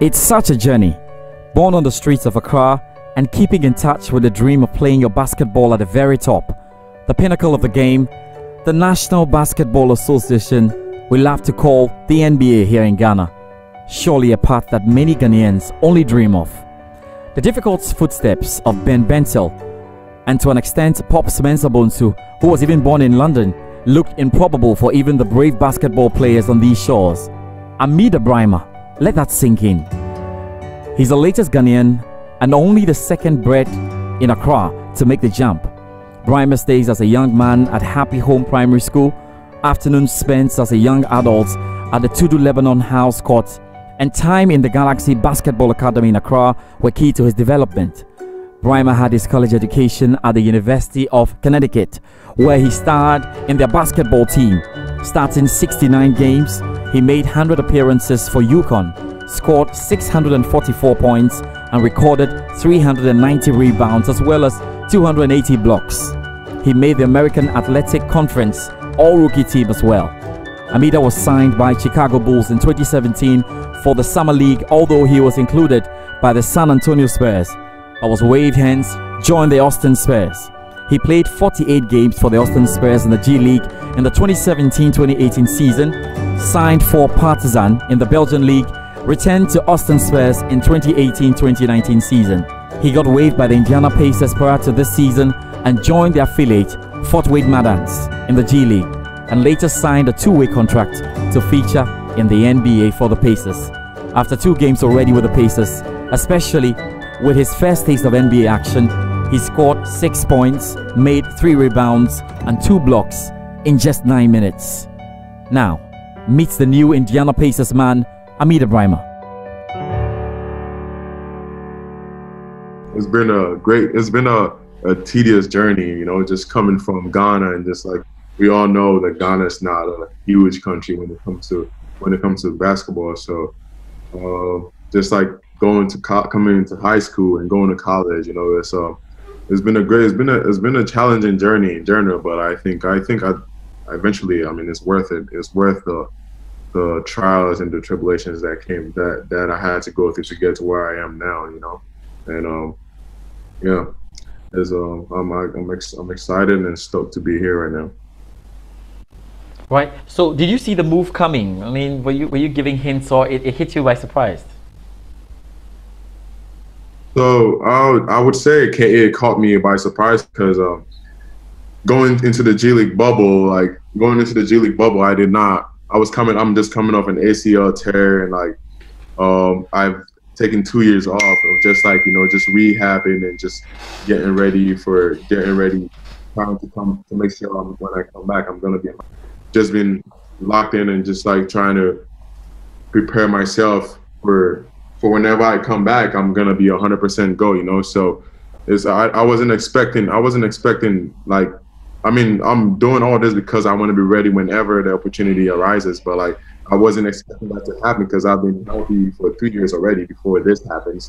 It's such a journey. Born on the streets of Accra and keeping in touch with the dream of playing your basketball at the very top, the pinnacle of the game, the National Basketball Association we love to call the NBA here in Ghana. Surely a path that many Ghanaians only dream of. The difficult footsteps of Ben Bentil, and to an extent Pops Bonsu, who was even born in London, looked improbable for even the brave basketball players on these shores. Amida Brimah, let that sink in. He's the latest Ghanaian and only the second bred in Accra to make the jump. Brimah stays as a young man at Happy Home Primary School, afternoons spent as a young adult at the Tudu Lebanon House Court, and time in the Galaxy Basketball Academy in Accra were key to his development. Brimah had his college education at the University of Connecticut, where he starred in their basketball team. Starting 69 games, he made 100 appearances for UConn, scored 644 points, and recorded 390 rebounds as well as 280 blocks. He made the American Athletic Conference All-Rookie team as well. Amida was signed by Chicago Bulls in 2017 for the Summer League, although he was included by the San Antonio Spurs, but was waived, hence joined the Austin Spurs. He played 48 games for the Austin Spurs in the G League in the 2017-2018 season, signed for Partizan in the Belgian League, returned to Austin Spurs in 2018-2019 season. He got waived by the Indiana Pacers prior to this season and joined the affiliate Fort Wayne Madans in the G League, and later signed a two-way contract to feature in the NBA for the Pacers. After 2 games already with the Pacers, especially with his first taste of NBA action, he scored 6 points, made 3 rebounds and 2 blocks in just 9 minutes. Now, meets the new Indiana Pacers man, Amida Brimah. It's been a tedious journey, you know, just coming from Ghana, and just like we all know that Ghana is not a huge country when it comes to basketball. So just like coming into high school and going to college, you know, it's been a challenging journey in general, but I think eventually, I mean, it's worth it. It's worth the trials and the tribulations that I had to go through to get to where I am now, you know. And yeah, I'm excited and stoked to be here right now. Right. So, did you see the move coming? I mean, were you giving hints, or it hit you by surprise? So I would say it caught me by surprise because going into the G League bubble, I'm just coming off an ACL tear, and like I've taken 2 years off of just like, you know, just rehabbing and just getting ready, trying to make sure when I come back, I'm gonna be just been locked in and just like trying to prepare myself for whenever I come back, I'm gonna be 100% go, you know. So I wasn't expecting like, I mean, I'm doing all this because I want to be ready whenever the opportunity arises, but like I wasn't expecting that to happen because I've been healthy for 3 years already before this happened.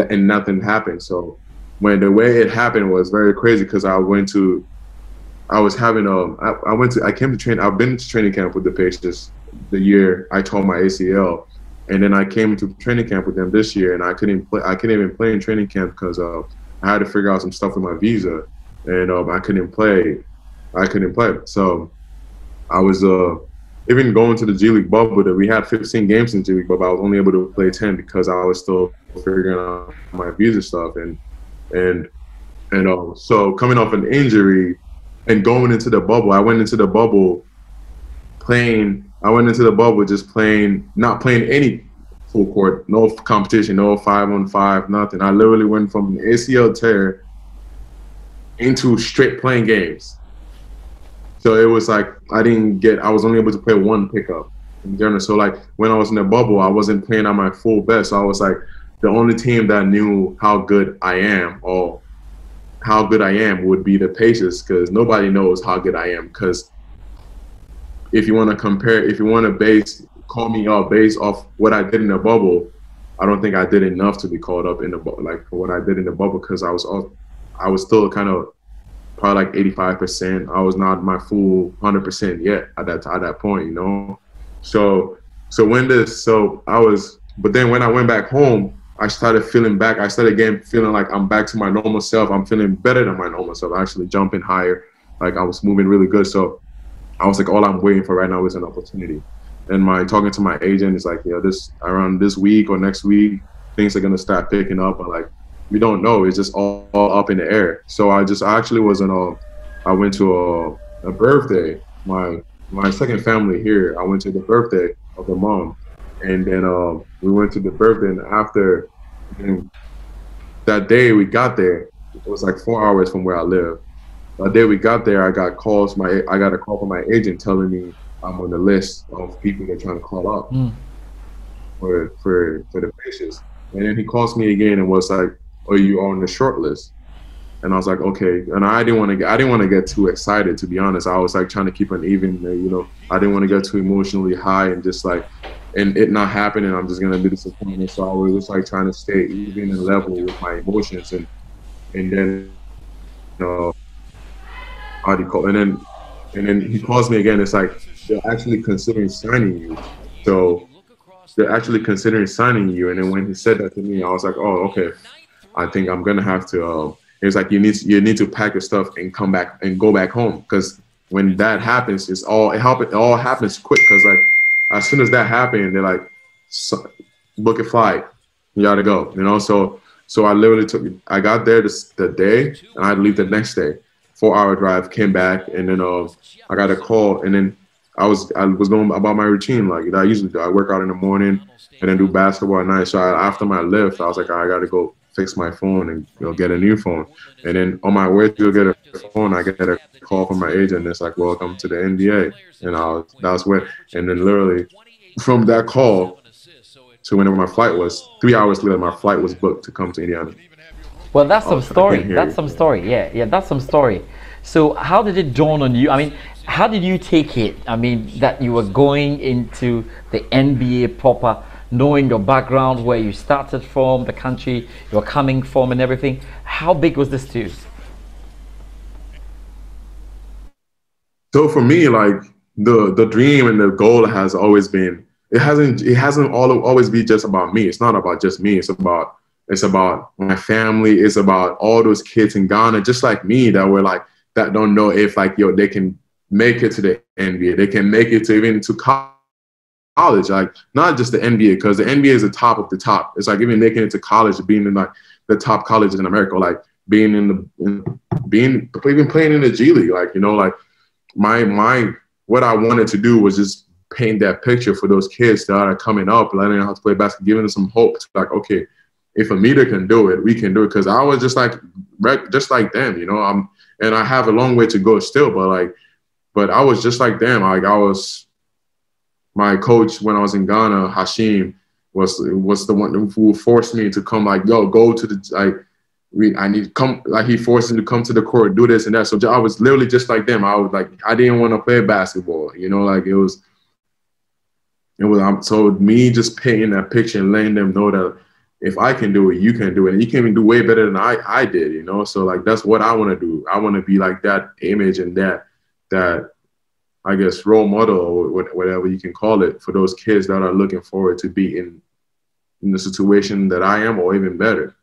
And nothing happened. So when the way it happened was very crazy because I've been to training camp with the Pacers the year I tore my ACL. And then I came to training camp with them this year, and I couldn't even play in training camp because I had to figure out some stuff with my visa, and I couldn't play. So I was even going to the G League bubble. That we had 15 games in G League bubble. I was only able to play 10 because I was still figuring out my visa stuff, and so coming off an injury and going into the bubble, I went into the bubble just playing, not playing any full court, no competition, no 5-on-5, nothing. I literally went from an ACL tear into straight playing games. So it was like I was only able to play 1 pickup in general. So like when I was in the bubble, I wasn't playing at my full best. So I was like the only team that knew how good I am would be the Pacers, because nobody knows how good I am. Because if you want to call me out based off what I did in the bubble, I don't think I did enough to be called up in the like for what I did in the bubble, because I was still kind of probably like 85%. I was not my full 100% yet at that point, you know. So I was But then when I went back home, I started feeling back. I started again feeling like I'm back to my normal self. I'm feeling better than my normal self. Actually jumping higher, like I was moving really good. So I was like, all I'm waiting for right now is an opportunity. And my talking to my agent is like, this around this week or next week, things are gonna start picking up. But like, we don't know. It's just all up in the air. So I actually was I went to a birthday. My second family here. I went to the birthday of the mom, and then we went to the birthday. And after that day we got there, it was like 4 hours from where I live. The day we got there, I got a call from my agent telling me I'm on the list of people they're trying to call up for the patients. And then he calls me again and was like, "Are you on the short list?" And I was like, "Okay." And I didn't want to get too excited, to be honest. I was like trying to keep an even, I didn't want to get too emotionally high and just like, and it not happening, I'm just gonna be disappointed. So I was just like trying to stay even and level with my emotions, and then how do you call? And then he calls me again. It's like they're actually considering signing you. So they're actually considering signing you. And then when he said that to me, I was like, "Oh, okay. I think I'm gonna have to." He was like, "You need to pack your stuff and come back and go back home, because when that happens, it all happens quick. Because like as soon as that happened, they're like, book a flight, you gotta go. So I literally I got there the day, and I'd leave the next day. 4-hour drive, came back, and then I got a call, and then I was going about my routine like I usually do. I work out in the morning and then do basketball at night. So after my lift, I was like, I got to go fix my phone and get a new phone. And then on my way to get a phone, I get a call from my agent. It's like, "Welcome to the NBA." And that was when, and then literally from that call to whenever my flight was, 3 hours later, my flight was booked to come to Indiana. Well, that's some story. That's some story. Yeah, that's some story. So how did it dawn on you? I mean, how did you take it? I mean, that you were going into the NBA proper, knowing your background, where you started from, the country you're coming from and everything. How big was this to you? So for me, like the dream and the goal has always been, it hasn't always be just about me. It's not about just me. It's about my family. It's about all those kids in Ghana, just like me, that don't know if they can make it to the NBA. They can make it to even to college, like not just the NBA, because the NBA is the top of the top. It's like even making it to college, being in like the top colleges in America, like being even playing in the G League. Like, like what I wanted to do was just paint that picture for those kids that are coming up, learning how to play basketball, giving them some hope. Like, okay, if Amida can do it, we can do it. Because I was just like them, and I have a long way to go still, but I was just like them. Like my coach when I was in Ghana, Hashim, was the one who forced me to come. Like, yo, go to the I need to come. Like, he forced me to come to the court, do this and that. So I was literally just like them. I was like, I didn't want to play basketball, like it was. So me just painting that picture and letting them know that if I can do it, you can do it. And you can even do way better than I did, So like, that's what I want to do. I want to be like that image and that I guess role model, or whatever you can call it, for those kids that are looking forward to be in the situation that I am, or even better.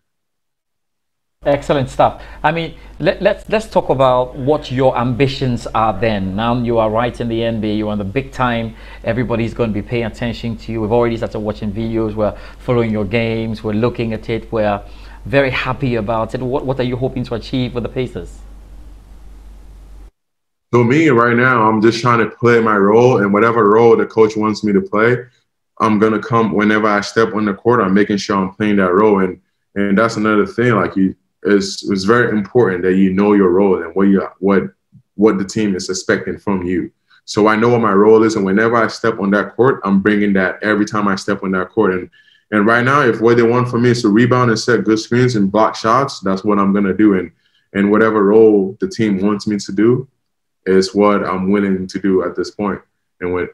Excellent stuff. I mean, let's talk about what your ambitions are then. Now you are right in the NBA, you're on the big time, everybody's going to be paying attention to you. We've already started watching videos, we're following your games, we're looking at it, we're very happy about it. What are you hoping to achieve with the Pacers? So me right now, I'm just trying to play my role, and whatever role the coach wants me to play, I'm going to come whenever I step on the court. I'm making sure I'm playing that role. And that's another thing, like it's very important that you know your role and what the team is expecting from you. So I know what my role is, and whenever I step on that court, I'm bringing that every time I step on that court. And right now, if what they want from me is to rebound and set good screens and block shots, that's what I'm gonna do. And whatever role the team wants me to do is what I'm willing to do at this point. And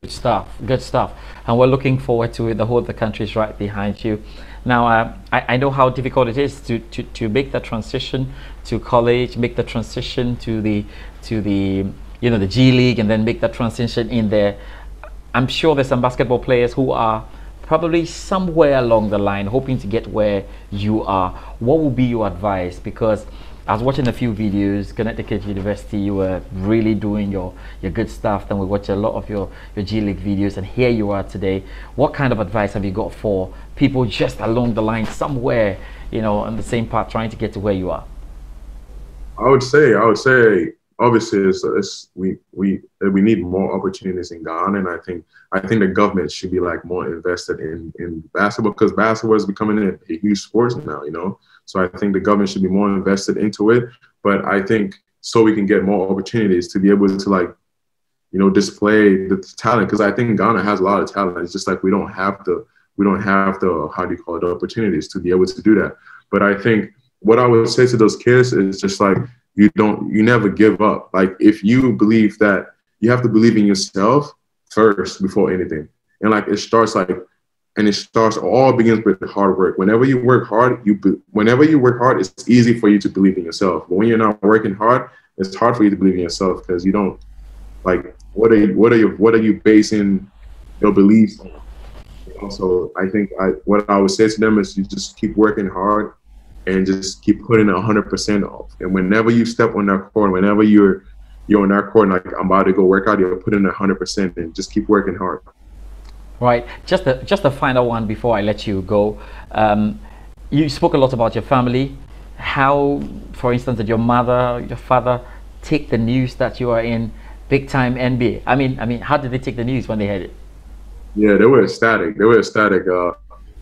good stuff, and we're looking forward to it. The whole of the country is right behind you. Now, I know how difficult it is to make the transition to college, make the transition to the the G League, and then make the transition in there. I'm sure there's some basketball players who are probably somewhere along the line, hoping to get where you are, what would be your advice? Because I was watching a few videos, Connecticut University, you were really doing your good stuff. Then we watched a lot of your G League videos, and here you are today. What kind of advice have you got for people just along the line, somewhere, you know, on the same path, trying to get to where you are? I would say, obviously, we need more opportunities in Ghana, and I think the government should be like more invested in basketball, because basketball is becoming a huge sport now, you know. So I think the government should be more invested into it. But I think so we can get more opportunities to be able to, like, you know, display the talent, because I think Ghana has a lot of talent. It's just like we don't have the how do you call it, the opportunities to be able to do that. But I think what I would say to those kids is just like, you never give up. Like, if you believe that, you have to believe in yourself first before anything. And like, it all begins with hard work. Whenever you work hard, it's easy for you to believe in yourself. But when you're not working hard, it's hard for you to believe in yourself, because you don't, like, what are you basing your beliefs on? You know? So I think what I would say to them is, you just keep working hard and just keep putting 100% off. And whenever you step on that court, whenever you're on that court, like, I'm about to go work out, you'll put in 100% and just keep working hard. Right. Just a final one before I let you go. You spoke a lot about your family. How, for instance, did your mother, your father take the news that you are in big time NBA? I mean, how did they take the news when they heard it? Yeah, they were ecstatic.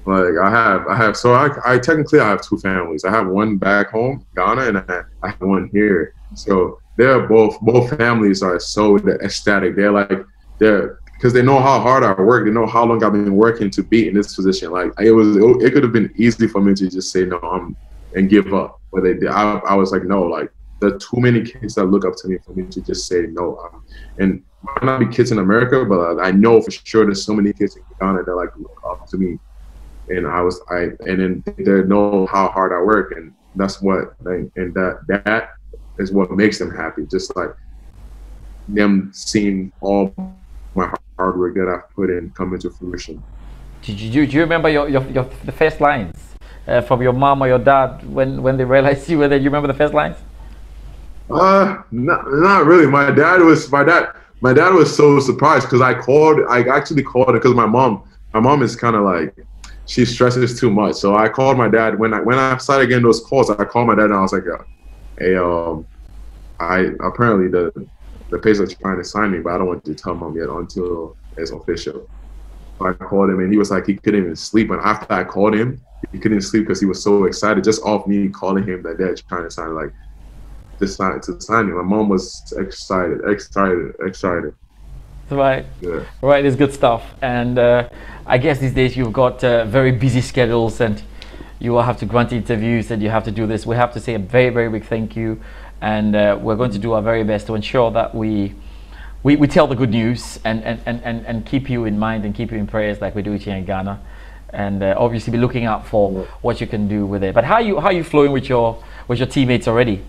Like, I technically have two families. I have one back home, Ghana, and I have one here. So they're both families are so ecstatic. Because they know how hard I work. They know how long I've been working to be in this position. Like, it could have been easy for me to just say no and give up. But I was like, no, like, there are too many kids that look up to me for me to just say no. And might not be kids in America, but I know for sure there's so many kids in Ghana that, like, look up to me. And then they know how hard I work, and that's what, and that is what makes them happy. Just like them seeing all my hard work that I've put in come into fruition. Do you remember the first lines from your mom or your dad when they realized you were there? Do you remember the first lines? Not really. My dad was so surprised, because I actually called it, because my mom is kind of like, she stresses too much. So I called my dad when I started getting those calls. I called my dad and I was like, hey, apparently the Pacers are trying to sign me, but I don't want to tell mom yet until it's official. So I called him, and he was like, he couldn't even sleep. And after I called him, he couldn't sleep because he was so excited just off me calling him that they're trying to sign, like, to sign me. My mom was excited. Right. Yeah. Right, it's good stuff. And I guess these days you've got very busy schedules, and you will have to grant interviews, and you have to do this. We have to say a very, very big thank you, and we're going to do our very best to ensure that we tell the good news and keep you in mind and keep you in prayers, like we do here in Ghana, and obviously be looking out for what you can do with it. But how are you flowing with your teammates already?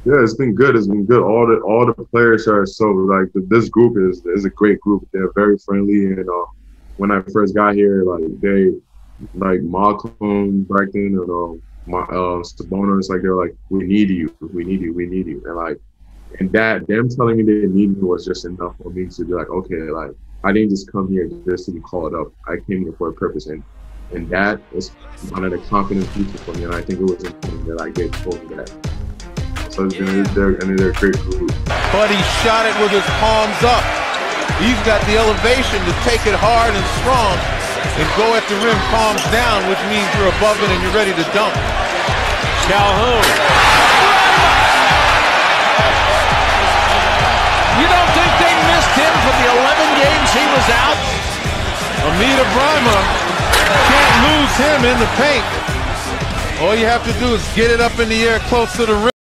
Yeah, it's been good. It's been good. All the players are so, like, this group is a great group. They're very friendly, and when I first got here, like Malcolm back then, and Sabonis, like, they're like, we need you, and like, and them telling me they need me was just enough for me to be like, okay, like, I didn't just come here just to be called up. I came here for a purpose, and that was one of the confidence pieces for me, and I think it was important that I get told that. So they're a great group. But he shot it with his palms up. He's got the elevation to take it hard and strong and go at the rim palms down, which means you're above it and you're ready to dunk. Calhoun. You don't think they missed him for the 11 games he was out? Amida Brimah can't lose him in the paint. All you have to do is get it up in the air close to the rim.